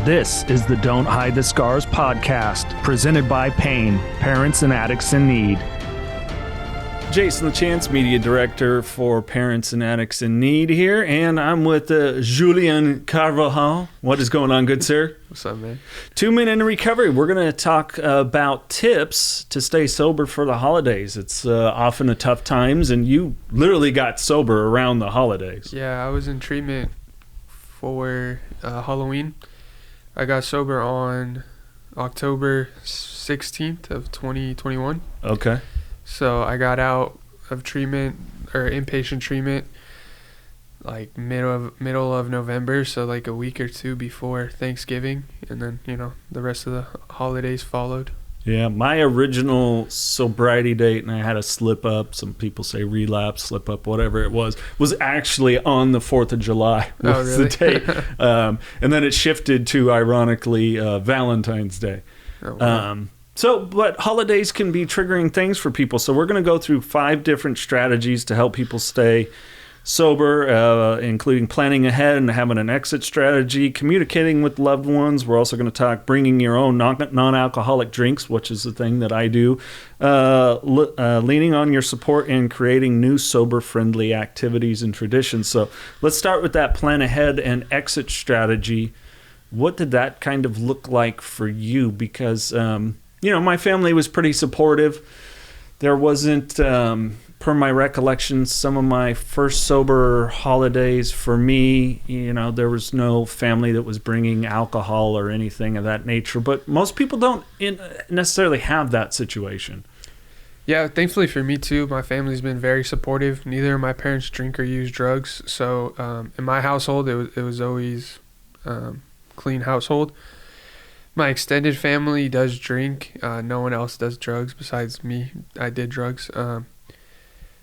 This is the Don't Hide the Scars podcast, presented by Pain, Parents and Addicts in Need. Jason LaChance, Media Director for Parents and Addicts in Need here, and I'm with Julian Carvajal. What is going on, good sir? What's up, man? 2 Men in Recovery. We're going to talk about tips to stay sober for the holidays. It's often a tough times, and you literally got sober around the holidays. Yeah, I was in treatment for Halloween. I got sober on October 16th of 2021. Okay. So I got out of treatment or inpatient treatment like middle of November, so like a week or two before Thanksgiving, and then the rest of the holidays followed. Yeah, my original sobriety date, and I had a slip up, some people say relapse, slip up, whatever it was actually on the 4th of July was oh, really? the date. And then it shifted to, ironically, Valentine's Day. Oh, wow. But holidays can be triggering things for people. So we're going to go through 5 different strategies to help people stay sober, including planning ahead and having an exit strategy, communicating with loved ones. We're also going to talk bringing your own non-alcoholic drinks, which is the thing that I do, leaning on your support and creating new sober-friendly activities and traditions. So let's start with that plan ahead and exit strategy. What did that kind of look like for you? Because my family was pretty supportive. There wasn't, per my recollection, some of my first sober holidays for me, there was no family that was bringing alcohol or anything of that nature. But most people don't necessarily have that situation. Yeah, thankfully for me too, my family's been very supportive. Neither of my parents drink or use drugs. So in my household, it was always clean household. My extended family does drink. No one else does drugs besides me. I did drugs.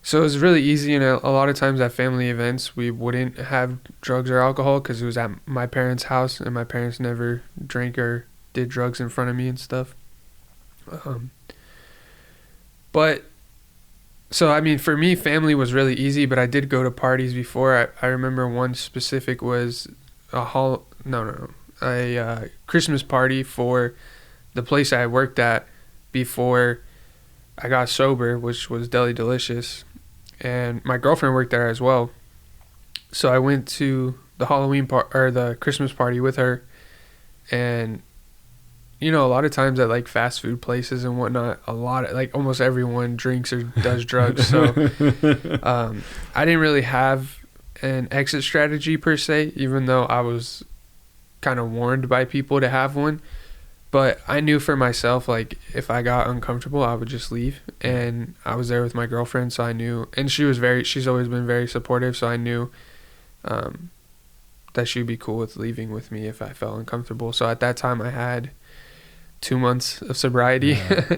So it was really easy, and a lot of times at family events, we wouldn't have drugs or alcohol because it was at my parents' house, and my parents never drank or did drugs in front of me and stuff. For me, family was really easy, but I did go to parties before. I remember one specific was a Christmas party for the place I worked at before I got sober, which was Deli Delicious, and my girlfriend worked there as well. So I went to the the Christmas party with her, and a lot of times at like fast food places and whatnot, almost everyone drinks or does drugs. So I didn't really have an exit strategy per se, even though I was kind of warned by people to have one. But I knew for myself, like, if I got uncomfortable, I would just leave. And I was there with my girlfriend, so I knew, and she's always been very supportive, so I knew that she'd be cool with leaving with me if I felt uncomfortable. So at that time, I had 2 months of sobriety, yeah.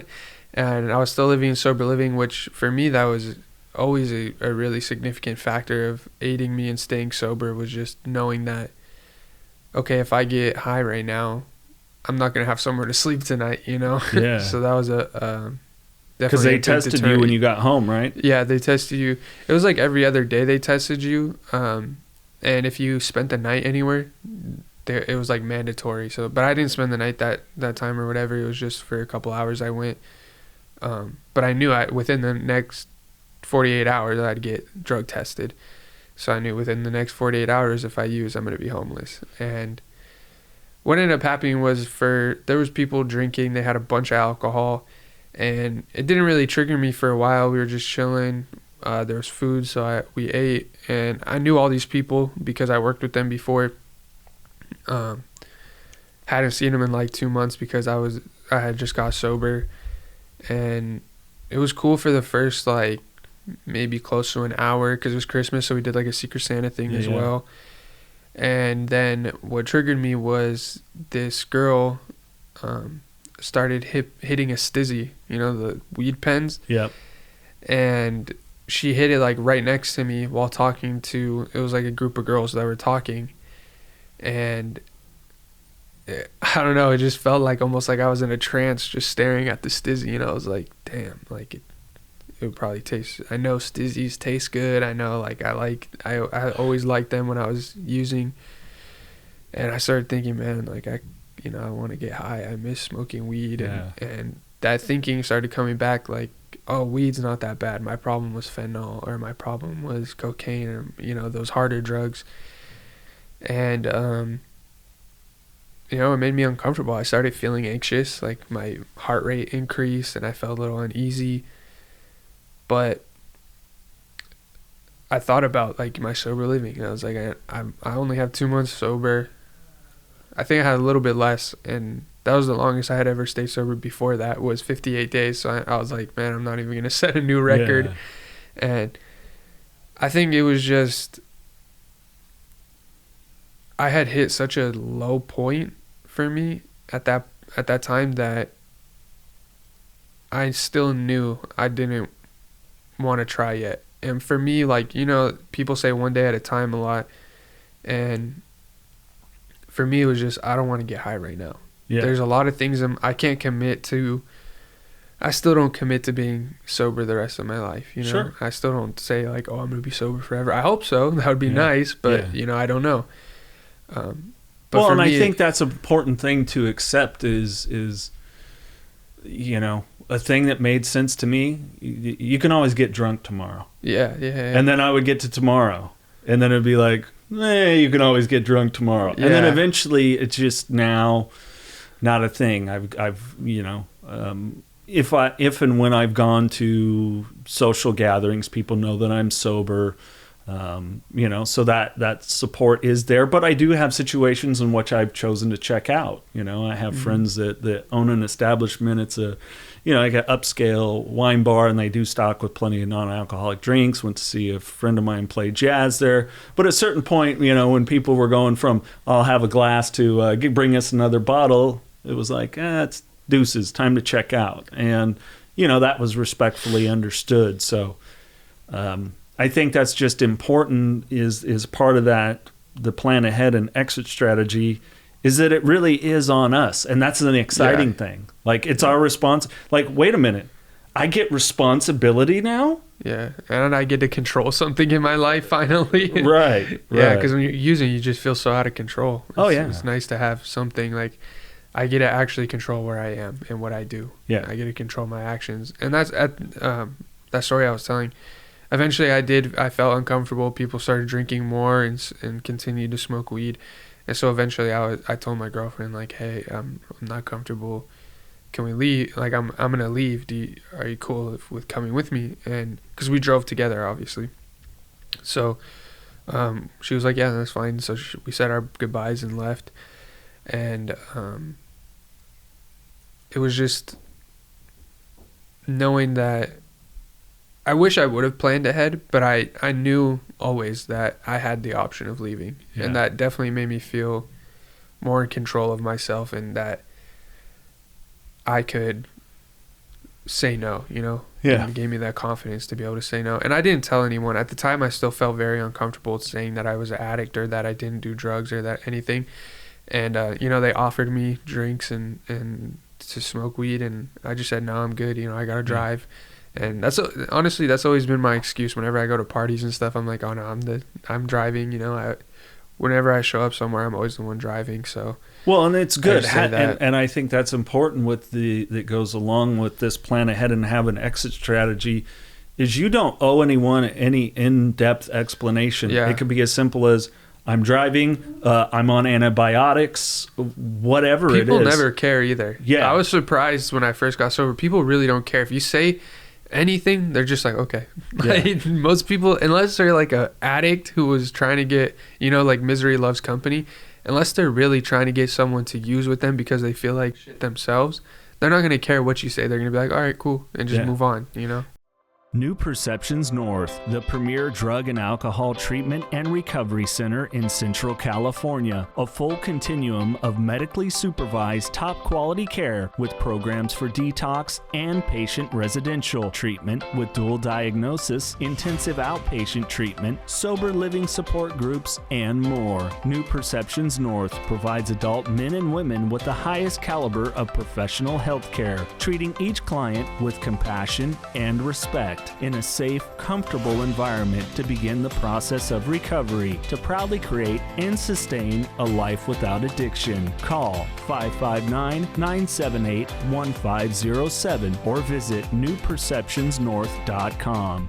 And I was still living sober living, which for me, that was always a really significant factor of aiding me in staying sober, was just knowing that, okay, if I get high right now, I'm not going to have somewhere to sleep tonight, Yeah. So that was definitely because they tested you when you got home, right? Yeah, they tested you. It was like every other day they tested you. And if you spent the night anywhere, it was like mandatory. So, but I didn't spend the night that time or whatever. It was just for a couple hours I went. But I knew within the next 48 hours I'd get drug tested. So I knew within the next 48 hours, if I use, I'm going to be homeless. And what ended up happening was there was people drinking. They had a bunch of alcohol, and it didn't really trigger me for a while. We were just chilling. There was food, so we ate, and I knew all these people because I worked with them before. Hadn't seen them in like 2 months because I had just got sober, and it was cool for the first like maybe close to an hour because it was Christmas, so we did like a Secret Santa thing as well. And then what triggered me was this girl started hitting a stizzy, the weed pens. Yep. And she hit it like right next to me while talking to, it was like a group of girls that were talking. And I don't know, it just felt like almost like I was in a trance just staring at the stizzy. I was like, damn, like it would probably taste, I know stizzies taste good. I know, like I always liked them when I was using. And I started thinking, man, like I want to get high. I miss smoking weed. And that thinking started coming back, like, oh, weed's not that bad. My problem was fentanyl, or my problem was cocaine, or, you know, those harder drugs. And, you know, it made me uncomfortable. I started feeling anxious, like my heart rate increased and I felt a little uneasy. But I thought about like my sober living, and I was like, I only have 2 months sober. I think I had a little bit less, and that was the longest I had ever stayed sober. Before that was 58 days. So I was like, man, I'm not even going to set a new record. Yeah. And I think it was just, I had hit such a low point for me at that time that I still knew I didn't want to try yet. And for me, like, you know, people say one day at a time a lot, and for me it was just, I don't want to get high right now. Yeah. There's a lot of things I can't commit to. I still don't commit to being sober the rest of my life, you know. Sure. I still don't say like, oh, I'm gonna be sober forever. I hope so. That would be nice, but you know, I don't know. Well, and I think that's an important thing to accept is, you know, a thing that made sense to me. You can always get drunk tomorrow. Yeah. And then I would get to tomorrow, and then it'd be like, you can always get drunk tomorrow. Yeah. And then eventually it's just now not a thing. I've you know, if and when I've gone to social gatherings, people know that I'm sober. You know, so that support is there, but I do have situations in which I've chosen to check out. You know, I have friends that own an establishment. It's a, you know, like an upscale wine bar, and they do stock with plenty of non-alcoholic drinks. Went to see a friend of mine play jazz there. But at a certain point, you know, when people were going from, I'll have a glass to bring us another bottle, it was like, it's deuces, time to check out. And, you know, that was respectfully understood. So, I think that's just important is part of that, the plan ahead and exit strategy, is that it really is on us. And that's an exciting thing. Like, it's our response. Like, wait a minute, I get responsibility now? Yeah, and I get to control something in my life finally. Right. Yeah, because when you're using, you just feel so out of control. It's It's nice to have something like, I get to actually control where I am and what I do. Yeah. I get to control my actions. And that's that story I was telling. Eventually I felt uncomfortable. People started drinking more and continued to smoke weed. And so eventually I told my girlfriend, like, hey, I'm not comfortable. Can we leave? Like, I'm going to leave. Are you cool with coming with me? And because we drove together, obviously. So she was like, yeah, that's fine. So we said our goodbyes and left. And it was just knowing that I wish I would have planned ahead, but I knew always that I had the option of leaving. Yeah. And that definitely made me feel more in control of myself, and that I could say no, you know? Yeah. And it gave me that confidence to be able to say no. And I didn't tell anyone. At the time, I still felt very uncomfortable saying that I was an addict or that I didn't do drugs or that anything. And, you know, they offered me drinks and to smoke weed, and I just said, no, I'm good. You know, I got to drive. And that's honestly, that's always been my excuse. Whenever I go to parties and stuff, I'm like, oh no, I'm driving. You know, whenever I show up somewhere, I'm always the one driving. So well, and it's good, and I think that's important with that goes along with this plan ahead and have an exit strategy. Is you don't owe anyone any in-depth explanation. Yeah. It could be as simple as, I'm driving, I'm on antibiotics, whatever it is. People never care either. Yeah, I was surprised when I first got sober. People really don't care if you say anything. They're just like, okay. Yeah. Like, most people, unless they're like a addict who was trying to get, you know, like misery loves company, unless they're really trying to get someone to use with them because they feel like shit themselves, they're not going to care what you say. They're going to be like, all right, cool, and just move on, you know? New Perceptions North, the premier drug and alcohol treatment and recovery center in Central California. A full continuum of medically supervised top quality care with programs for detox and patient residential treatment with dual diagnosis, intensive outpatient treatment, sober living support groups, and more. New Perceptions North provides adult men and women with the highest caliber of professional health care, treating each client with compassion and respect. connect in a safe, comfortable environment to begin the process of recovery to proudly create and sustain a life without addiction. Call 559-978-1507 or visit newperceptionsnorth.com.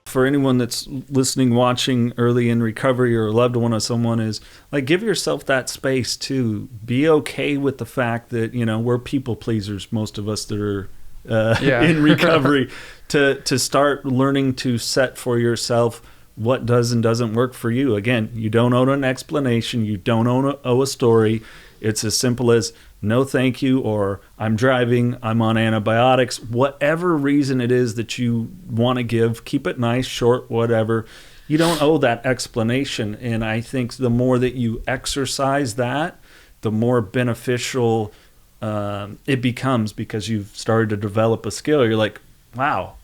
For anyone that's listening, watching early in recovery, or a loved one of someone, is like, give yourself that space to be okay with the fact that, you know, we're people pleasers, most of us that are in recovery, to start learning to set for yourself what does and doesn't work for you. Again, you don't owe an explanation. You don't owe a story. It's as simple as no thank you, or I'm driving, I'm on antibiotics. Whatever reason it is that you want to give, keep it nice, short, whatever. You don't owe that explanation. And I think the more that you exercise that, the more beneficial it becomes, because you've started to develop a skill. You're like, wow,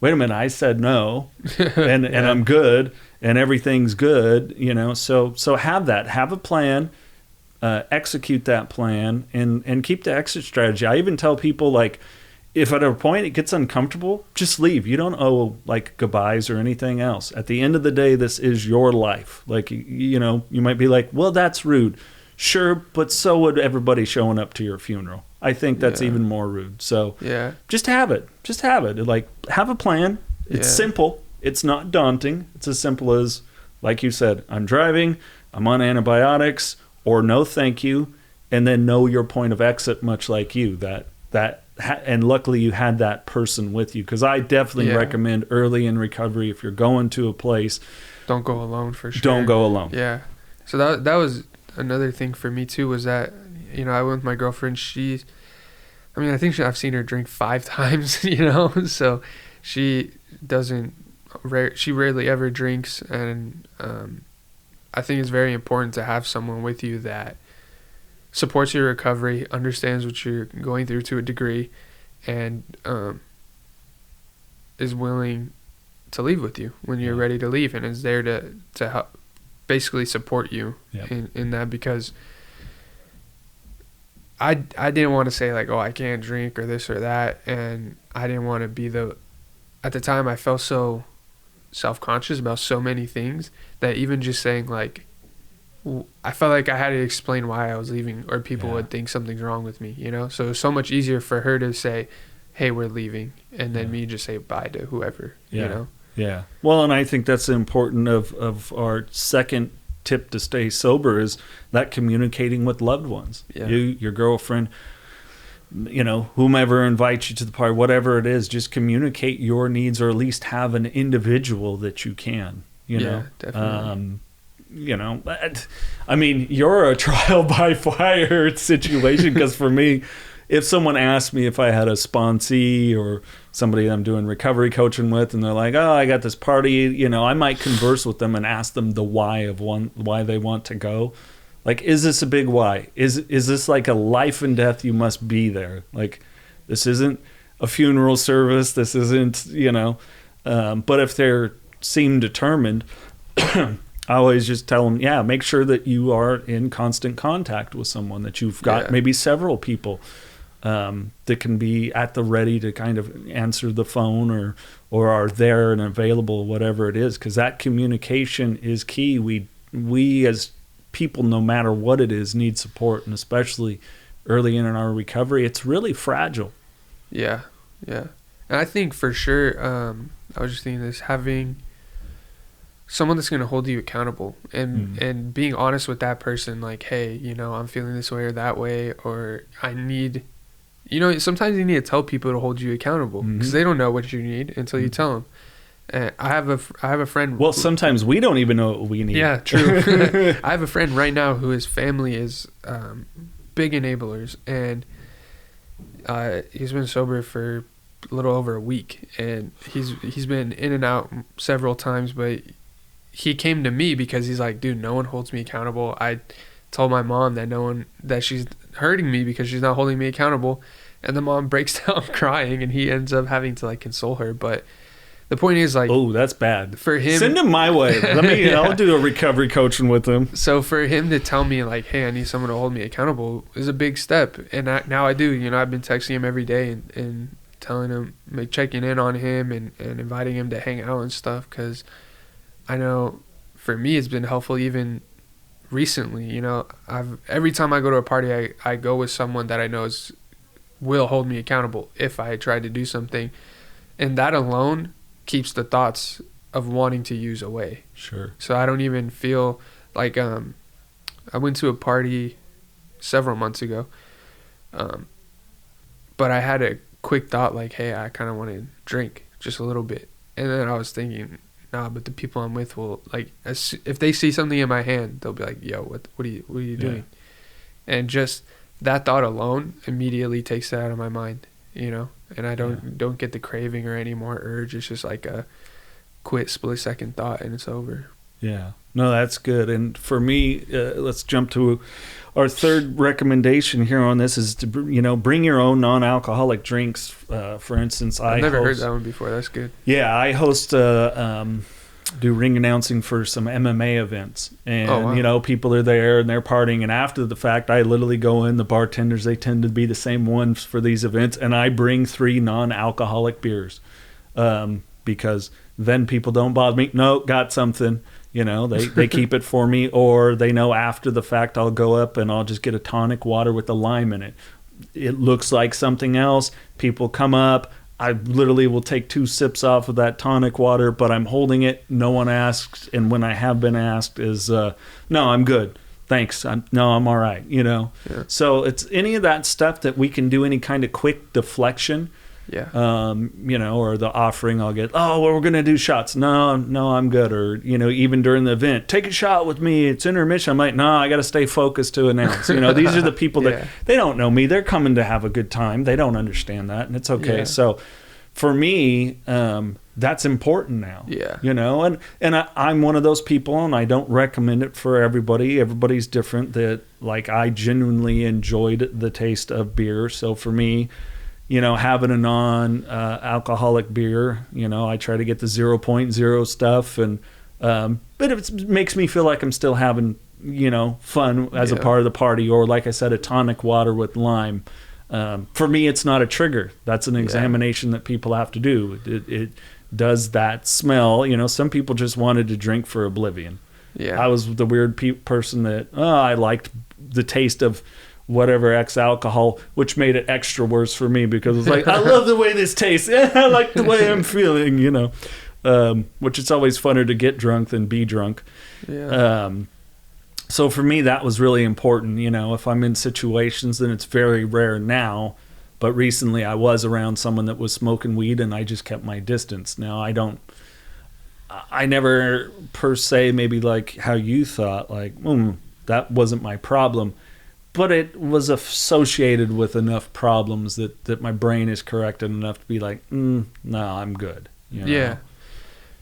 wait a minute, I said no, and I'm good, and everything's good, you know. So have a plan. Execute that plan and keep the exit strategy. I even tell people, like, if at a point it gets uncomfortable, just leave. You don't owe like goodbyes or anything else. At the end of the day, this is your life. Like, you know, you might be like, well, that's rude. Sure, but so would everybody showing up to your funeral. I think that's even more rude. So just have it. Like, have a plan. It's simple. It's not daunting. It's as simple as, like you said, I'm driving, I'm on antibiotics, or no thank you, and then know your point of exit, much like you. And luckily you had that person with you, because I definitely recommend early in recovery, if you're going to a place, don't go alone, for sure. Don't go alone. Yeah. So that was another thing for me too, was that, you know, I went with my girlfriend. I think I've seen her drink 5 times, you know, so she rarely ever drinks, and I think it's very important to have someone with you that supports your recovery, understands what you're going through to a degree, and is willing to leave with you when you're ready to leave, and is there to help, basically support you in that. Because I didn't want to say like, oh, I can't drink or this or that, and I didn't want to be at the time I felt so self-conscious about so many things that even just saying like, I felt like I had to explain why I was leaving, or people would think something's wrong with me, you know. So it was so much easier for her to say, hey, we're leaving, and then me just say bye to whoever, you know. Well, and I think that's important of our second tip to stay sober, is that communicating with loved ones. You, your girlfriend, you know, whomever invites you to the party, whatever it is, just communicate your needs, or at least have an individual that you can, you know. Definitely. You know, I mean, you're a trial by fire situation, because for me, if someone asked me if I had a sponsee or somebody I'm doing recovery coaching with, and they're like, oh, I got this party, you know, I might converse with them and ask them the why they want to go. Like, is this a big why? Is this like a life and death, you must be there? Like, this isn't a funeral service. This isn't, you know, but if they seem determined, I always just tell them, make sure that you are in constant contact with someone, that you've got maybe several people that can be at the ready to kind of answer the phone or are there and available, whatever it is, because that communication is key. We as people, no matter what it is, need support, and especially early in our recovery, it's really fragile. Yeah. And I think for sure, I was just thinking this, having someone that's going to hold you accountable, and being honest with that person, like, hey, you know, I'm feeling this way or that way, or I need, you know, sometimes you need to tell people to hold you accountable, because they don't know what you need until you tell them. And I have a friend. Well, sometimes we don't even know what we need. Yeah, true. I have a friend right now who his family is big enablers, and he's been sober for a little over a week, and he's been in and out several times, but he came to me because he's like, dude, no one holds me accountable. I told my mom that she's hurting me because she's not holding me accountable, and the mom breaks down crying, and he ends up having to like console her. But the point is, like, oh, that's bad. For him, send him my way. I'll do a recovery coaching with him. So for him to tell me like, hey, I need someone to hold me accountable is a big step, and now I do. You know, I've been texting him every day, and telling him, like checking in on him and inviting him to hang out and stuff, because I know for me it's been helpful even recently. You know, every time I go to a party, I go with someone that I know will hold me accountable if I try to do something, and that alone keeps the thoughts of wanting to use away. Sure. So I don't even feel like I went to a party several months ago, but I had a quick thought like, hey, I kind of want to drink just a little bit, and then I was thinking, nah, but the people I'm with will, like, if they see something in my hand, they'll be like, yo, what are you doing? And just that thought alone immediately takes it out of my mind, you know, and I don't get the craving or any more urge. It's just like a quick split-second thought and it's over. Yeah. No, that's good. And for me, let's jump to our third recommendation here on this is to, bring your own non-alcoholic drinks. For instance, I've never heard that one before. That's good. Yeah, I host do ring announcing for some MMA events, and people are there and they're partying, and after the fact I literally go in, the bartenders, they tend to be the same ones for these events, and I bring 3 non-alcoholic beers, because then people don't bother me. No, got something, they keep it for me, or they know after the fact I'll go up and I'll just get a tonic water with a lime in it. It looks like something else. People come up, I literally will take 2 sips off of that tonic water, but I'm holding it. No one asks. And when I have been asked is, no, I'm good. Thanks. I'm all right. Yeah. So it's any of that stuff that we can do, any kind of quick deflection. Yeah. Or the offering, I'll get, well, we're going to do shots. No, I'm good. Or, even during the event, take a shot with me. It's intermission. I'm like, no, I got to stay focused to announce. These are the people that they don't know me. They're coming to have a good time. They don't understand that, and it's okay. Yeah. So for me, that's important now. Yeah. And I'm one of those people, and I don't recommend it for everybody. Everybody's different. That, like, I genuinely enjoyed the taste of beer. So for me, having a non-alcoholic beer, I try to get the 0.0 stuff, and but it makes me feel like I'm still having, fun as a part of the party, or like I said, a tonic water with lime. For me, it's not a trigger. That's an examination that people have to do. It does that smell? Some people just wanted to drink for oblivion. Yeah, I was the weird person that I liked the taste of whatever alcohol, which made it extra worse for me, because it's like, I love the way this tastes. I like the way I'm feeling, which it's always funner to get drunk than be drunk. Yeah. So for me, that was really important. If I'm in situations, then it's very rare now, but recently I was around someone that was smoking weed, and I just kept my distance. Now I never per se, maybe like how you thought, like, that wasn't my problem. But it was associated with enough problems that my brain is corrected enough to be like, no, I'm good. Yeah.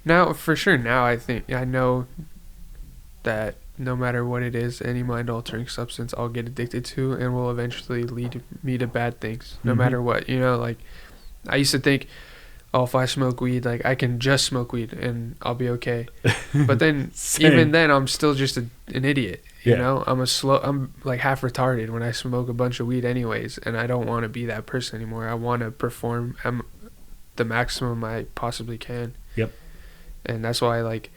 Now, for sure, now I know that no matter what it is, any mind-altering substance I'll get addicted to and will eventually lead me to bad things, no matter what. Like, I used to think, if I smoke weed, like, I can just smoke weed and I'll be okay. But then, even then, I'm still just an idiot. I'm like half retarded when I smoke a bunch of weed anyways, and I don't want to be that person anymore. I want to perform the maximum I possibly can. Yep. And that's why, like,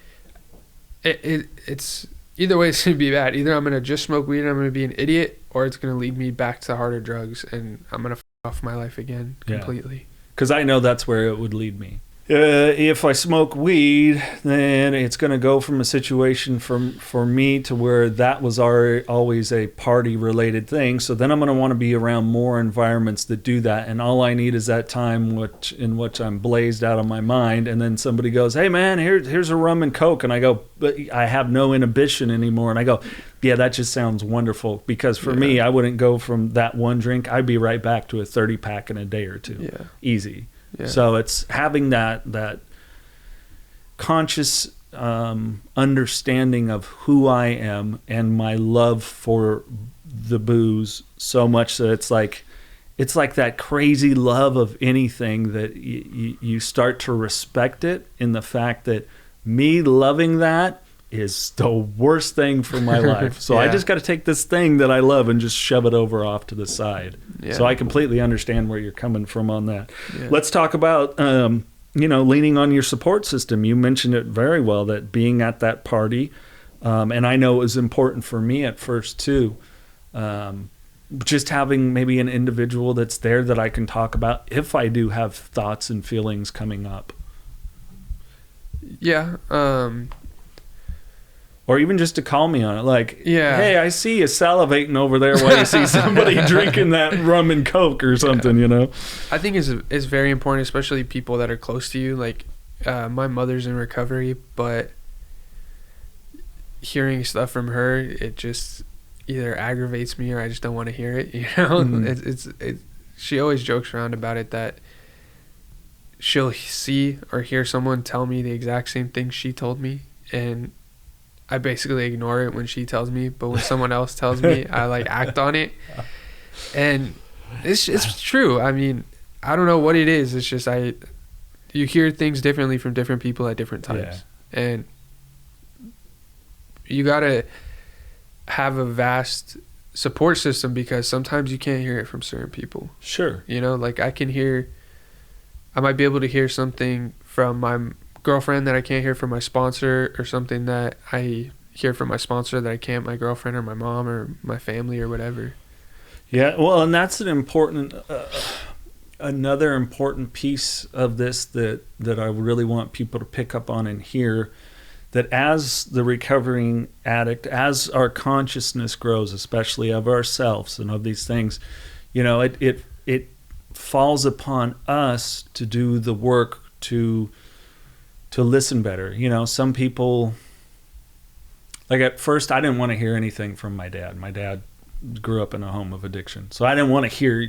it's either way, it's going to be bad. Either I'm going to just smoke weed and I'm going to be an idiot, or it's going to lead me back to harder drugs and I'm going to off my life again completely. Because I know that's where it would lead me. If I smoke weed, then it's going to go from a situation for me to where that was always a party-related thing. So then I'm going to want to be around more environments that do that. And all I need is that time in which I'm blazed out of my mind. And then somebody goes, hey, man, here's a rum and Coke. And I go, but I have no inhibition anymore. And I go, yeah, that just sounds wonderful. Because for me, I wouldn't go from that one drink. I'd be right back to a 30-pack in a day or two. Yeah. Easy. Yeah. So it's having that conscious understanding of who I am and my love for the booze so much that it's like that crazy love of anything that you start to respect it in the fact that me loving that is the worst thing for my life. So I Yeah. just got to take this thing that I love and just shove it over off to the side. Yeah. So I completely understand where you're coming from on that. Yeah. Let's talk about, leaning on your support system. You mentioned it very well, that being at that party, and I know it was important for me at first too, just having maybe an individual that's there that I can talk about if I do have thoughts and feelings coming up. Yeah. Or even just to call me on it. Like, Yeah. hey, I see you salivating over there while you see somebody drinking that rum and Coke or something, you know? I think is very important, especially people that are close to you. Like, my mother's in recovery, but hearing stuff from her, it just either aggravates me or I just don't want to hear it. You know, she always jokes around about it that she'll see or hear someone tell me the exact same thing she told me, and I basically ignore it when she tells me, but when someone else tells me, I like act on it. And it's true. I mean, I don't know what it is. It's just you hear things differently from different people at different times. Yeah. And you got to have a vast support system because sometimes you can't hear it from certain people. Sure. You know, like I might be able to hear something from my girlfriend that I can't hear from my sponsor, or something that I hear from my sponsor that I can't my girlfriend or my mom or my family or whatever. Yeah, well, and that's an important another important piece of this that I really want people to pick up on and hear, that as the recovering addict, as our consciousness grows, especially of ourselves and of these things, you know, it falls upon us to do the work to listen better. You know, some people, like at first I didn't want to hear anything from my dad. My dad grew up in a home of addiction. So I didn't want to hear,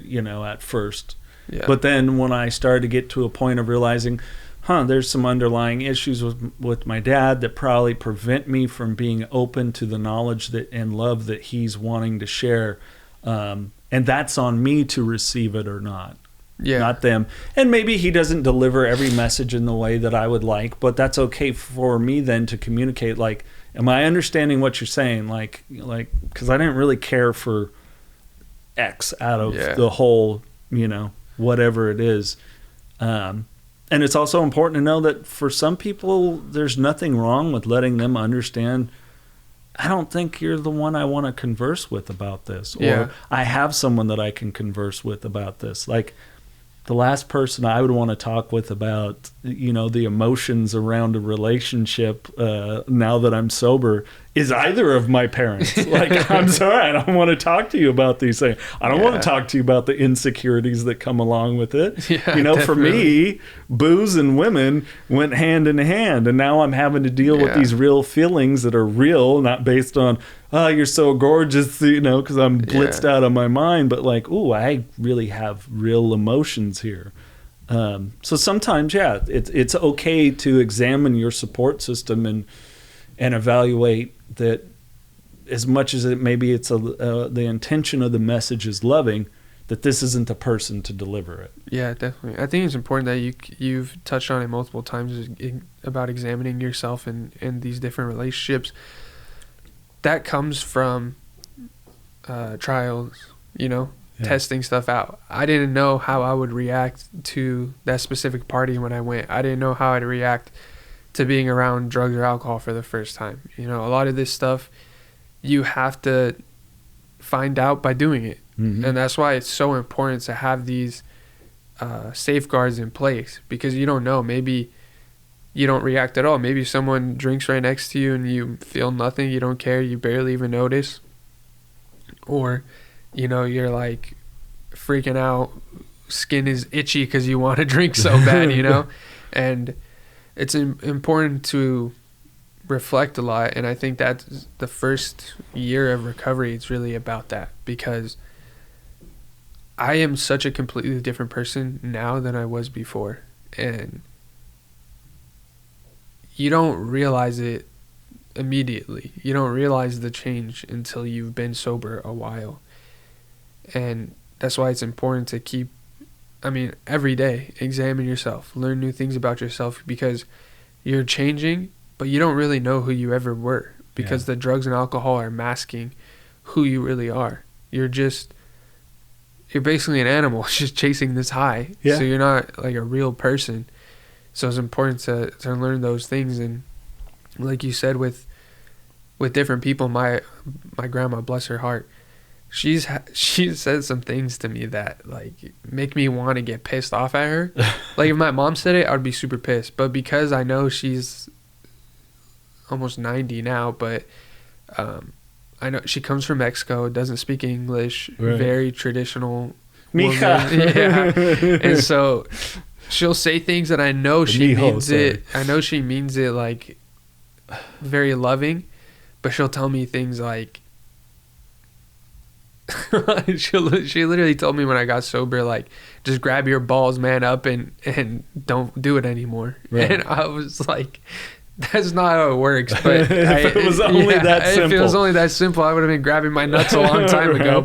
at first. Yeah. But then when I started to get to a point of realizing, there's some underlying issues with my dad that probably prevent me from being open to the knowledge that and love that he's wanting to share. And that's on me to receive it or not. Yeah. Not them. And maybe he doesn't deliver every message in the way that I would like, but that's okay for me then to communicate, like, am I understanding what you're saying? Like, because I didn't really care for X out of the whole, whatever it is. And it's also important to know that for some people, there's nothing wrong with letting them understand, I don't think you're the one I want to converse with about this. Or I have someone that I can converse with about this. Like, the last person I would want to talk with about, the emotions around a relationship now that I'm sober is either of my parents. Like, I'm sorry, I don't want to talk to you about these things. I don't want to talk to you about the insecurities that come along with it. Yeah, for me, booze and women went hand in hand, and now I'm having to deal with these real feelings that are real, not based on, oh, you're so gorgeous, because I'm blitzed out of my mind, but like, ooh, I really have real emotions here. So sometimes, it's okay to examine your support system and evaluate that, as much as maybe it's the intention of the message is loving, that this isn't the person to deliver it. Yeah, definitely. I think it's important that you've touched on it multiple times about examining yourself in these different relationships. That comes from trials, testing stuff out. I didn't know how I would react to that specific party when I went. I didn't know how I'd react to being around drugs or alcohol for the first time. A lot of this stuff you have to find out by doing it. Mm-hmm. And that's why it's so important to have these safeguards in place, because you don't know, maybe you don't react at all. Maybe someone drinks right next to you and you feel nothing, you don't care, you barely even notice. Or, you're like freaking out, skin is itchy because you want to drink so bad, And it's important to reflect a lot. And I think that's the first year of recovery. It's really about that, because I am such a completely different person now than I was before. And you don't realize it immediately. You don't realize the change until you've been sober a while. And that's why it's important to keep, every day, examine yourself, learn new things about yourself, because you're changing, but you don't really know who you ever were, because the drugs and alcohol are masking who you really are. You're basically an animal just chasing this high. So you're not like a real person. So it's important to learn those things. And like you said, with different people, my grandma, bless her heart, she said some things to me that like make me want to get pissed off at her. Like if my mom said it, I would be super pissed. But because I know she's almost 90 now, but I know she comes from Mexico, doesn't speak English, very traditional woman. Yeah. And so she'll say things that I know she means it. I know she means it like very loving, but she'll tell me things like, she literally told me when I got sober, like, just grab your balls, man, up and don't do it anymore. And I was like, that's not how it works. But if it was only that simple. If it was only that simple, I would have been grabbing my nuts a long time ago.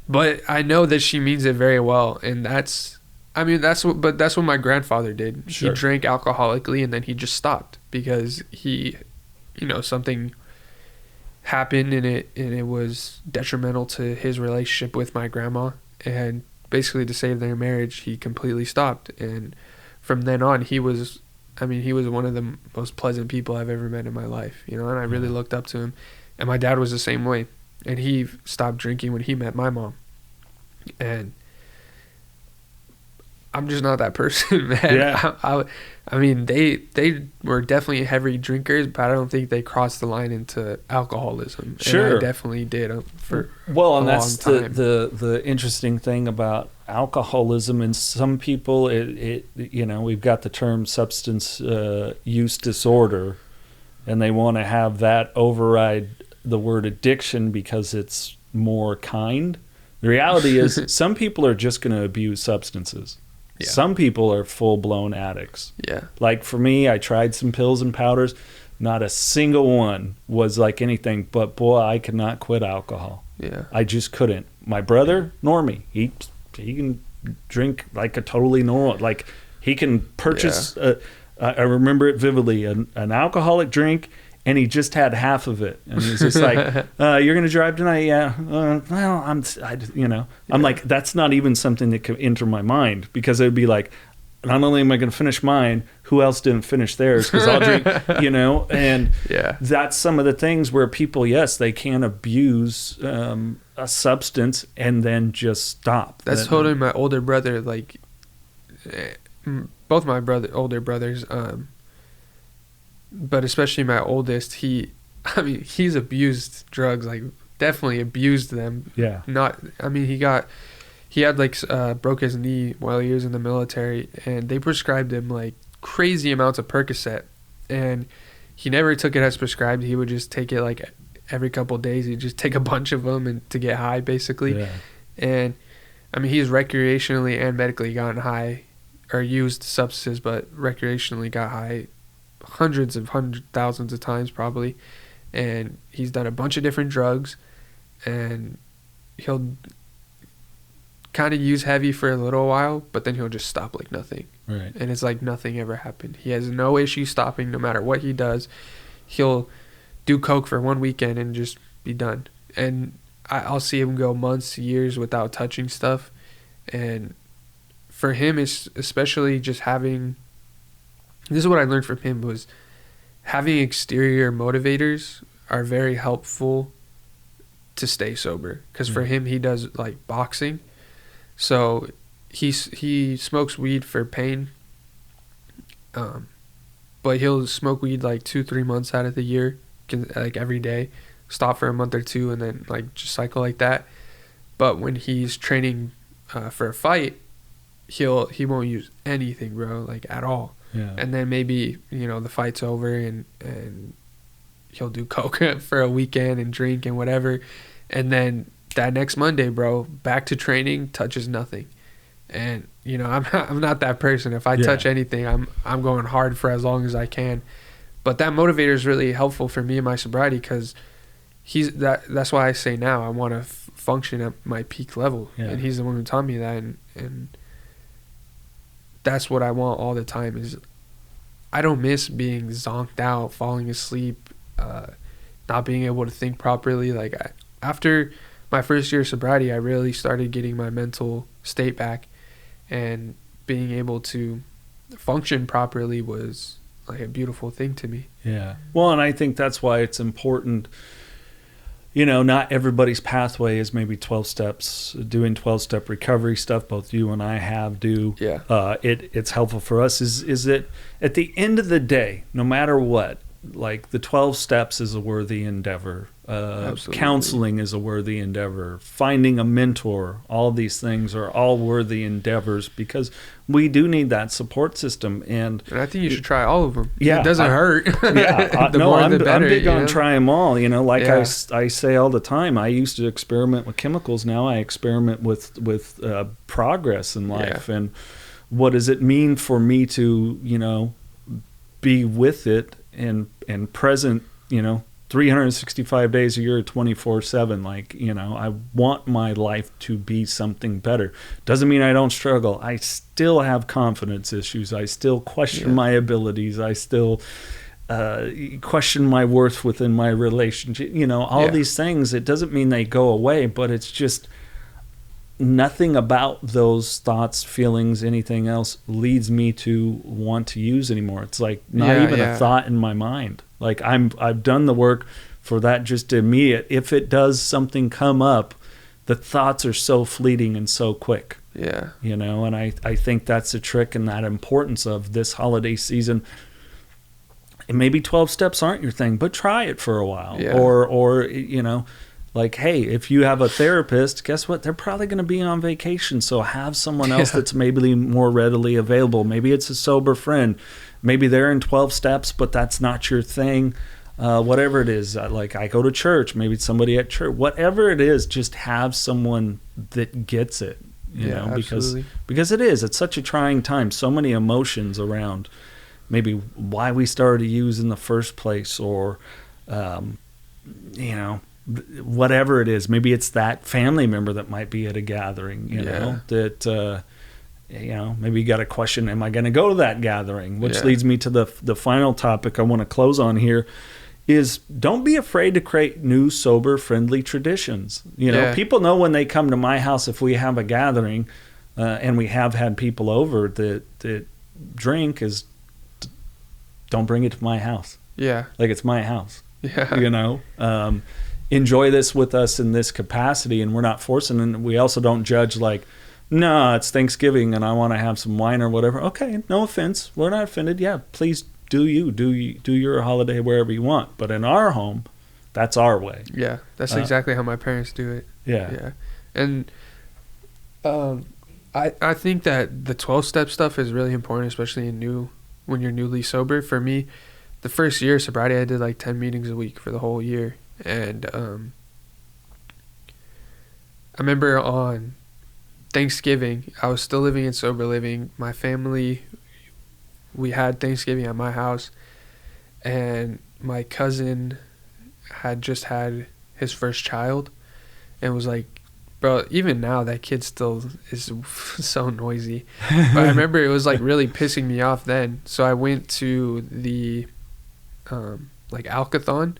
But I know that she means it very well, and that's what my grandfather did. Sure. He drank alcoholically, and then he just stopped because something happened, and it was detrimental to his relationship with my grandma, and basically to save their marriage, he completely stopped. And from then on, he was one of the most pleasant people I've ever met in my life, and I really looked up to him. And my dad was the same way, and he stopped drinking when he met my mom. And I'm just not that person, man. Yeah. I mean, they were definitely heavy drinkers, but I don't think they crossed the line into alcoholism. Sure. And I definitely did for and that's the interesting thing about alcoholism. And some people, we've got the term substance use disorder, and they want to have that override the word addiction because it's more kind. The reality is some people are just going to abuse substances. Yeah. Some people are full-blown addicts. Yeah. Like for me, I tried some pills and powders. Not a single one was like anything, but boy, I could not quit alcohol. Yeah. I just couldn't. My brother, Normie, he can drink like a totally normal, like he can purchase, I remember it vividly, an alcoholic drink, and he just had half of it. And he's just like, you're going to drive tonight? Yeah. Well, I'm like, that's not even something that could enter my mind, because it would be like, not only am I going to finish mine, who else didn't finish theirs? Because I'll drink, and that's some of the things where people, yes, they can abuse a substance and then just stop. That's totally my older brother, like both my older brothers, but especially my oldest, he's abused drugs, like definitely abused them. Yeah. He had broke his knee while he was in the military, and they prescribed him like crazy amounts of Percocet, and he never took it as prescribed. He would just take it like every couple of days. He'd just take a bunch of them and to get high, basically. Yeah. And he's recreationally and medically gotten high, or used substances, but recreationally got high thousands of times probably. And he's done a bunch of different drugs, and he'll kind of use heavy for a little while, but then he'll just stop like nothing. Right. And it's like nothing ever happened. He has no issue stopping no matter what he does. He'll do coke for one weekend and just be done. And I'll see him go months, years without touching stuff. And for him, it's especially just having, this is what I learned from him, was having exterior motivators are very helpful to stay sober. Because for him, he does like boxing. So he smokes weed for pain, but he'll smoke weed like 2-3 months out of the year, like every day, stop for a month or two, and then like just cycle like that. But when he's training for a fight, he won't use anything, bro, like at all. Yeah. And then maybe the fight's over and he'll do coke for a weekend and drink and whatever, and then that next Monday, bro, back to training, touches nothing. And I'm not that person. If I touch anything, I'm going hard for as long as I can. But that motivator is really helpful for me in my sobriety, because that's why I say now I want to function at my peak level. Yeah. And he's the one who taught me that, and that's what I want all the time, is I don't miss being zonked out, falling asleep, not being able to think properly. Like after my first year of sobriety, I really started getting my mental state back, and being able to function properly was like a beautiful thing to me. Yeah. Well, and I think that's why it's important. Not everybody's pathway is maybe 12 steps, doing 12-step recovery stuff. Both you and I do. Yeah. It's helpful for us is that at the end of the day, no matter what, like the 12 steps is a worthy endeavor. Counseling is a worthy endeavor. Finding a mentor, all these things are all worthy endeavors, because we do need that support system. And I think you should try all of them. Yeah, it doesn't hurt. Yeah, I'm big on try them all. I say all the time, I used to experiment with chemicals. Now I experiment with progress in life. Yeah. And what does it mean for me to be with it and present, 365 days a year, 24/7. Like, I want my life to be something better. Doesn't mean I don't struggle. I still have confidence issues. I still question my abilities. I still question my worth within my relationship. All these things. It doesn't mean they go away, but it's just nothing about those thoughts, feelings, anything else leads me to want to use anymore. It's like not even a thought in my mind. Like I've done the work for that just immediate. If it does something come up, the thoughts are so fleeting and so quick. Yeah. And I think that's a trick and that importance of this holiday season. And maybe 12 steps aren't your thing, but try it for a while. Yeah. Or like, hey, if you have a therapist, guess what? They're probably going to be on vacation. So have someone else that's maybe more readily available. Maybe it's a sober friend. Maybe they're in 12 steps, but that's not your thing. Whatever it is, like I go to church, maybe it's somebody at church. Whatever it is, just have someone that gets it, because it's such a trying time. So many emotions around maybe why we started to use in the first place, or, whatever it is. Maybe it's that family member that might be at a gathering, that, maybe you got a question, am I going to go to that gathering? Which leads me to the final topic I want to close on here is don't be afraid to create new, sober, friendly traditions. People know when they come to my house, if we have a gathering, and we have had people over that drink, is don't bring it to my house. Yeah. Like it's my house. Yeah. Enjoy this with us in this capacity, and we're not forcing, and we also don't judge like, no, it's Thanksgiving and I want to have some wine or whatever. Okay, no offense. We're not offended. Yeah, please do your holiday wherever you want. But in our home, that's our way. Yeah, that's exactly how my parents do it. Yeah. Yeah. And I think that the 12-step stuff is really important, especially when you're newly sober. For me, the first year of sobriety, I did like 10 meetings a week for the whole year. And I remember on Thanksgiving, I was still living in sober living. My family, we had Thanksgiving at my house, and my cousin had just had his first child, and was like, bro, even now that kid still is so noisy. But I remember it was like really pissing me off then. So I went to the like Alcathon,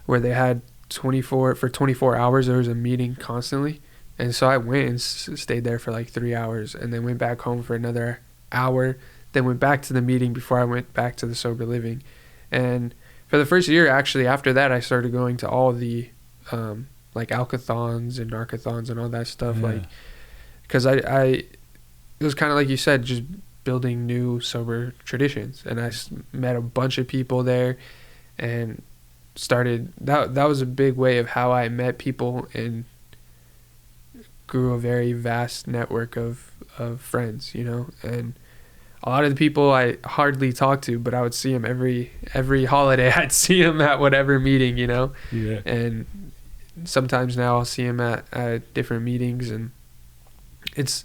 where they had 24 hours. There was a meeting constantly. And so I went and stayed there for like 3 hours, and then went back home for another hour, then went back to the meeting before I went back to the sober living. And for the first year, actually, after that, I started going to all the like Alcathons and Narcathons and all that stuff. Like, because it was kind of like you said, just building new sober traditions. And I met a bunch of people there, and started, that was a big way of how I met people and grew a very vast network of friends, and a lot of the people I hardly talked to, but I would see them every holiday. I'd see them at whatever meeting, and sometimes now I'll see them at different meetings, and it's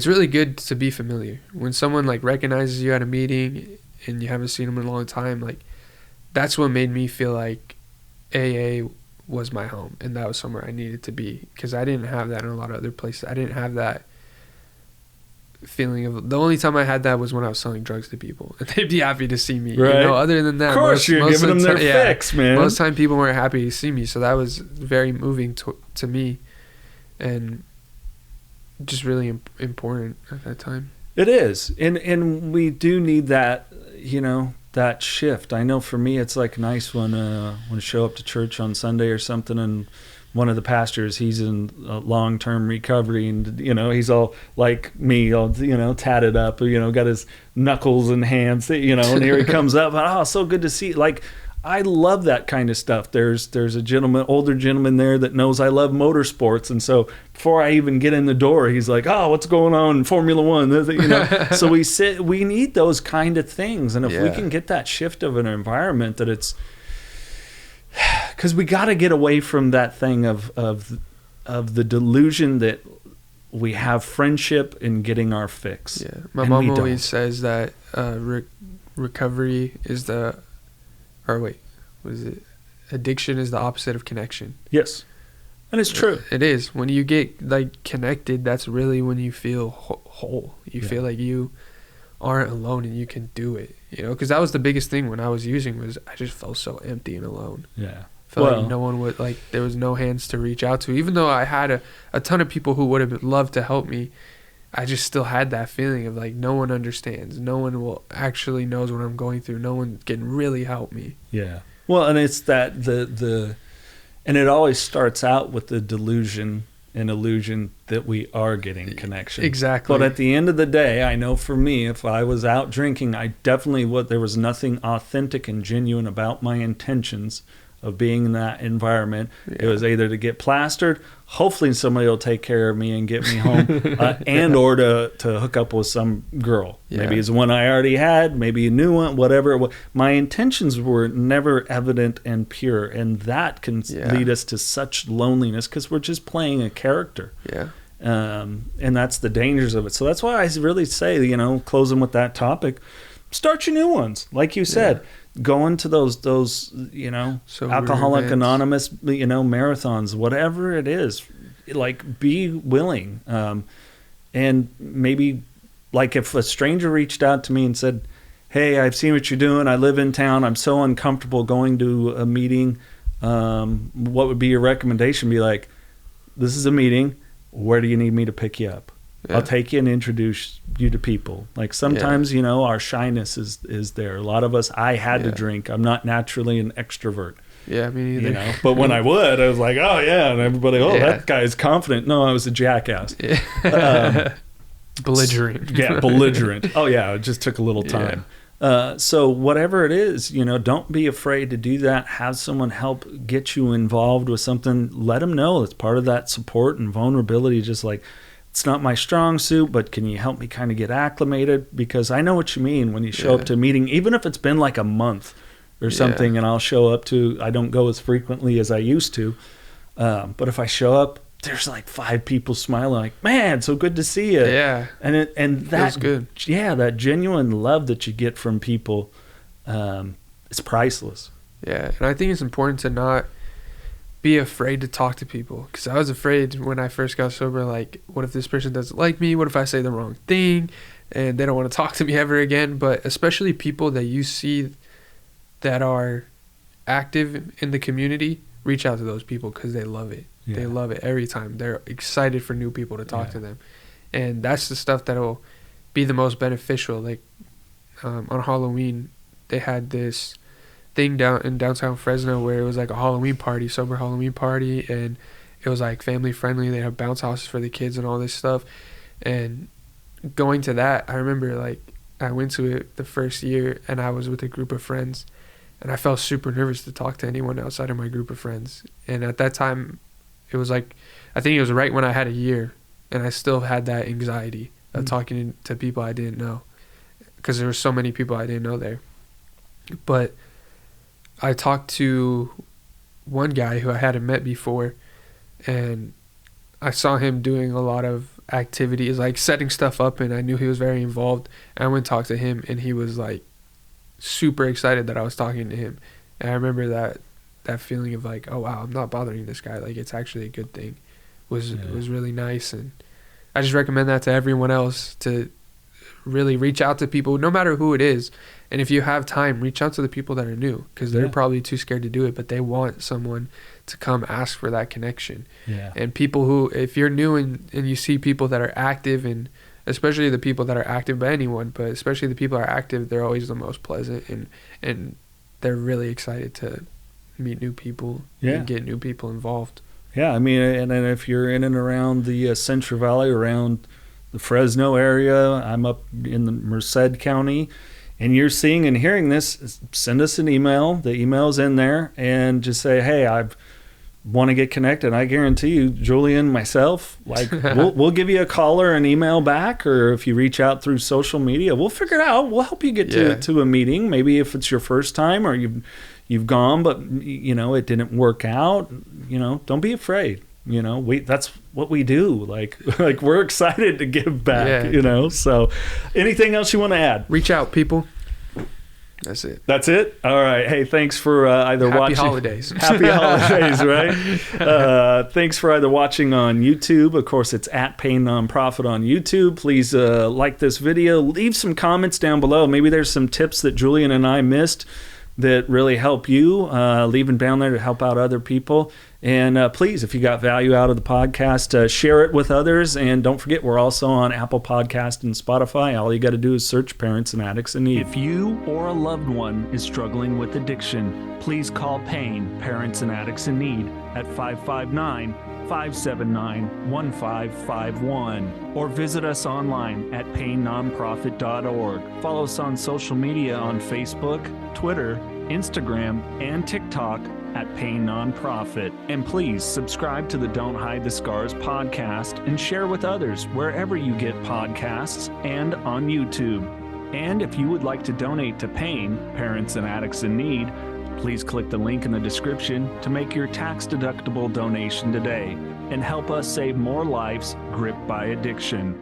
really good to be familiar. When someone like recognizes you at a meeting and you haven't seen them in a long time, like that's what made me feel like AA was my home, and that was somewhere I needed to be, because I didn't have that in a lot of other places. I didn't have that feeling of, the only time I had that was when I was selling drugs to people, and they'd be happy to see me. Right. You know, other than that, of course, you're giving them their fix, man. Most time people weren't happy to see me, so that was very moving to me, and just really important at that time. It is, and we do need that, you know, that shift. I know for me, it's like nice when I show up to church on Sunday or something, and one of the pastors, he's in long-term recovery, and, you know, he's all like me, all, you know, tatted up, you know, got his knuckles and hands, you know, and here he comes up. Oh, so good to see. Like, I love that kind of stuff. There's a older gentleman there that knows I love motorsports, and so before I even get in the door, he's like, "Oh, what's going on in Formula One?" You know, so we need those kind of things, and if we can get that shift of an environment, that it's, because we got to get away from that thing of the delusion that we have friendship in getting our fix. Yeah, my mom always says that recovery is addiction is the opposite of connection. Yes, and it's true. It is. When you get like connected, that's really when you feel whole. You feel like you aren't alone and you can do it. You know, because that was the biggest thing when I was using, was I just felt so empty and alone. Yeah. Felt like no one would, like, there was no hands to reach out to. Even though I had a ton of people who would have loved to help me, I just still had that feeling of like, no one understands. No one will actually knows what I'm going through. No one can really help me. Yeah. Well, and it's that and it always starts out with the delusion and illusion that we are getting connection. Exactly. But at the end of the day, I know for me, if I was out drinking, I definitely there was nothing authentic and genuine about my intentions of being in that environment. Yeah. It was either to get plastered, hopefully somebody will take care of me and get me home, and or to hook up with some girl. Yeah. Maybe it's one I already had, maybe a new one, whatever. My intentions were never evident and pure, and that can lead us to such loneliness because we're just playing a character. Yeah. And that's the dangers of it. So that's why I really say, you know, closing with that topic, start your new ones. Like you said, go into those, you know, Alcoholic Anonymous, you know, marathons, whatever it is, like, be willing. And maybe, like, if a stranger reached out to me and said, "Hey, I've seen what you're doing. I live in town. I'm so uncomfortable going to a meeting. What would be your recommendation?" Be like, "This is a meeting. Where do you need me to pick you up? I'll take you and introduce you to people." Like, sometimes, you know, our shyness is there. A lot of us, I had to drink. I'm not naturally an extrovert. Yeah, me neither. You know, but when I would, I was like, "Oh yeah," and everybody, that guy is confident. No, I was a jackass. Yeah. Belligerent. Belligerent. Oh yeah, it just took a little time. So whatever it is, you know, don't be afraid to do that. Have someone help get you involved with something. Let them know it's part of that support and vulnerability. Just like, it's not my strong suit, but can you help me kind of get acclimated? Because I know what you mean when you show up to a meeting, even if it's been like a month or something, and I'll show up to, I don't go as frequently as I used to. But if I show up, there's like 5 people smiling, like, "Man, so good to see you." Yeah. And that's good. Yeah, that genuine love that you get from people, it's priceless. Yeah, and I think it's important to not be afraid to talk to people, because I was afraid when I first got sober, like, what if this person doesn't like me? What if I say the wrong thing and they don't want to talk to me ever again? But especially people that you see that are active in the community, reach out to those people, because they love it. Yeah. They love it every time. They're excited for new people to talk to them, and that's the stuff that'll be the most beneficial. Like, on Halloween, they had this thing down in downtown Fresno where it was like a Halloween party, sober Halloween party, and it was like family friendly. They had bounce houses for the kids and all this stuff. And going to that, I remember, like, I went to it the first year and I was with a group of friends, and I felt super nervous to talk to anyone outside of my group of friends. And at that time, it was like, I think it was right when I had a year, and I still had that anxiety of talking to people I didn't know, because there were so many people I didn't know there. But I talked to one guy who I hadn't met before, and I saw him doing a lot of activities, like setting stuff up, and I knew he was very involved. And I went and talked to him, and he was like super excited that I was talking to him. And I remember that feeling of like, oh wow, I'm not bothering this guy, like, it's actually a good thing, was really nice. And I just recommend that to everyone else, to really reach out to people, no matter who it is. And if you have time, reach out to the people that are new, because they're probably too scared to do it, but they want someone to come ask for that connection. Yeah. And people who, if you're new and you see people that are active, and especially the people that are active by anyone, but especially the people that are active, they're always the most pleasant, and they're really excited to meet new people and get new people involved. Yeah, I mean, and if you're in and around the Central Valley, around the Fresno area, I'm up in the Merced County, and you're seeing and hearing this, send us an email. The email's in there, and just say, hey, I want to get connected. I guarantee you, Julian, myself, like we'll give you a call or an email back, or if you reach out through social media, we'll figure it out. We'll help you get to a meeting. Maybe if it's your first time or you've gone, but it didn't work out. Don't be afraid. That's what we do. Like we're excited to give back. So anything else you want to add? Reach out, people. That's it. All right. Hey, thanks for either Happy watching. Holidays. Happy holidays, right? Thanks for either watching on YouTube. Of course, it's at Pain Nonprofit on YouTube. Please like this video. Leave some comments down below. Maybe there's some tips that Julian and I missed that really help you. Leave them down there to help out other people. And please, if you got value out of the podcast, share it with others. And don't forget, we're also on Apple Podcast and Spotify. All you got to do is search Parents and Addicts in Need. If you or a loved one is struggling with addiction, please call PAIN, Parents and Addicts in Need, at 559-579-1551, or visit us online at painnonprofit.org. Follow us on social media on Facebook, Twitter, Instagram, and TikTok at Pain Nonprofit. And please subscribe to the Don't Hide the Scars podcast and share with others wherever you get podcasts and on YouTube. And if you would like to donate to PAIN, Parents and Addicts in Need, please click the link in the description to make your tax-deductible donation today and help us save more lives gripped by addiction.